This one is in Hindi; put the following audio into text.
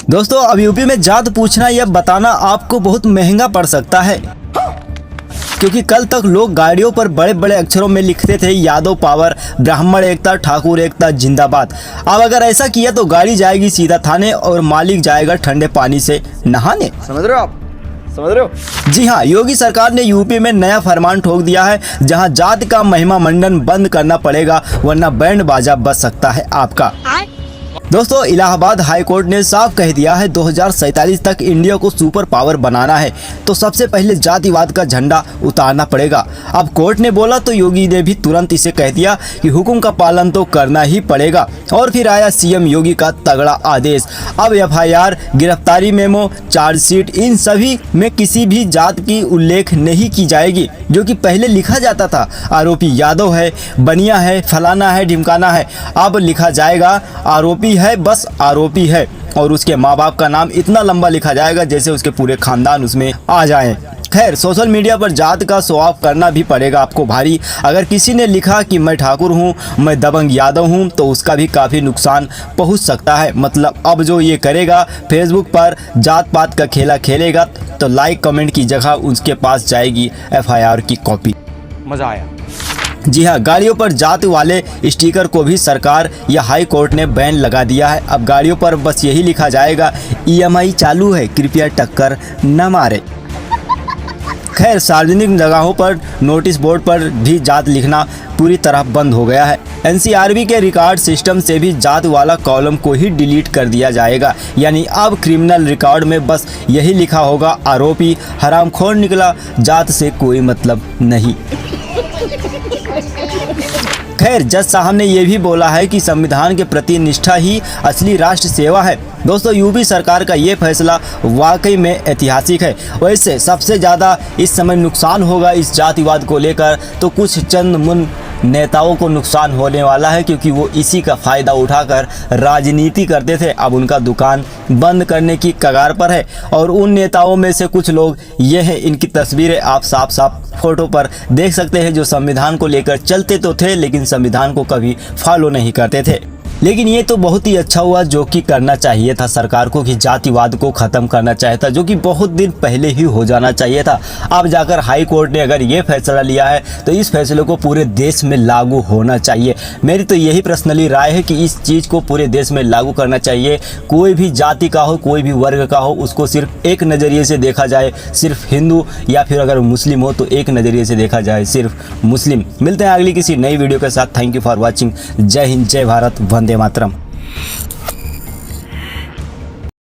दोस्तों अब यूपी में जात पूछना या बताना आपको बहुत महंगा पड़ सकता है, क्योंकि कल तक लोग गाड़ियों पर बड़े बड़े अक्षरों में लिखते थे यादव पावर, ब्राह्मण एकता, ठाकुर एकता जिंदाबाद। अब अगर ऐसा किया तो गाड़ी जाएगी सीधा थाने और मालिक जाएगा ठंडे पानी से नहाने। समझ रहे हो आप? समझ रहे हो? जी हाँ, योगी सरकार ने यूपी में नया फरमान ठोक दिया है, जहां जात का महिमा मंडन बंद करना पड़ेगा, वरना बैंड बाजा बज सकता है आपका। दोस्तों इलाहाबाद हाई कोर्ट ने साफ कह दिया है 2047 तक इंडिया को सुपर पावर बनाना है तो सबसे पहले जातिवाद का झंडा उतारना पड़ेगा। अब कोर्ट ने बोला तो योगी ने भी तुरंत इसे कह दिया कि हुक्म का पालन तो करना ही पड़ेगा। और फिर आया सीएम योगी का तगड़ा आदेश। अब एफआईआर, गिरफ्तारी मेमो, चार्जशीट, इन सभी में किसी भी जात की उल्लेख नहीं की जाएगी, जो कि पहले लिखा जाता था आरोपी यादव है, बनिया है, फलाना है, ढिमकाना है। अब लिखा जाएगा आरोपी है, बस आरोपी है, और उसके माँ बाप का नाम इतना लंबा लिखा जाएगा जैसे उसके पूरे खानदान उसमें आ जाएं। खैर सोशल मीडिया पर जात का शो ऑफ करना भी पड़ेगा आपको भारी। अगर किसी ने लिखा कि मैं ठाकुर हूँ, मैं दबंग यादव हूँ, तो उसका भी काफ़ी नुकसान पहुँच सकता है। मतलब अब जो ये करेगा फेसबुक पर जात पात का खेला खेलेगा तो लाइक कमेंट की जगह उसके पास जाएगी एफआईआर की कॉपी। मजा आया? जी हाँ, गाड़ियों पर जात वाले स्टिकर को भी सरकार या हाई कोर्ट ने बैन लगा दिया है। अब गाड़ियों पर बस यही लिखा जाएगा ईएमआई चालू है, कृपया टक्कर न मारे। खैर सार्वजनिक जगहों पर नोटिस बोर्ड पर भी जात लिखना पूरी तरह बंद हो गया है। एनसीआरबी के रिकॉर्ड सिस्टम से भी जात वाला कॉलम को ही डिलीट कर दिया जाएगा। यानी अब क्रिमिनल रिकॉर्ड में बस यही लिखा होगा आरोपी हरामखोर निकला, जात से कोई मतलब नहीं। खैर जज साहब ने यह भी बोला है कि संविधान के प्रति निष्ठा ही असली राष्ट्र सेवा है। दोस्तों यूपी सरकार का ये फैसला वाकई में ऐतिहासिक है। वैसे सबसे ज़्यादा इस समय नुकसान होगा इस जातिवाद को लेकर तो कुछ चंद मुन नेताओं को नुकसान होने वाला है, क्योंकि वो इसी का फ़ायदा उठाकर राजनीति करते थे। अब उनका दुकान बंद करने की कगार पर है। और उन नेताओं में से कुछ लोग ये हैं, इनकी तस्वीरें आप साफ साफ फोटो पर देख सकते हैं, जो संविधान को लेकर चलते तो थे लेकिन संविधान को कभी फॉलो नहीं करते थे। लेकिन ये तो बहुत ही अच्छा हुआ जो कि करना चाहिए था सरकार को, कि जातिवाद को ख़त्म करना चाहिए था, जो कि बहुत दिन पहले ही हो जाना चाहिए था। अब जाकर हाई कोर्ट ने अगर ये फैसला लिया है तो इस फैसले को पूरे देश में लागू होना चाहिए। मेरी तो यही पर्सनली राय है कि इस चीज़ को पूरे देश में लागू करना चाहिए। कोई भी जाति का हो, कोई भी वर्ग का हो, उसको सिर्फ एक नज़रिए से देखा जाए, सिर्फ हिंदू, या फिर अगर मुस्लिम हो तो एक नज़रिए से देखा जाए, सिर्फ मुस्लिम। मिलते हैं अगली किसी नई वीडियो के साथ। Thank you for watching. जय हिंद, जय भारत, वंदे मातरम।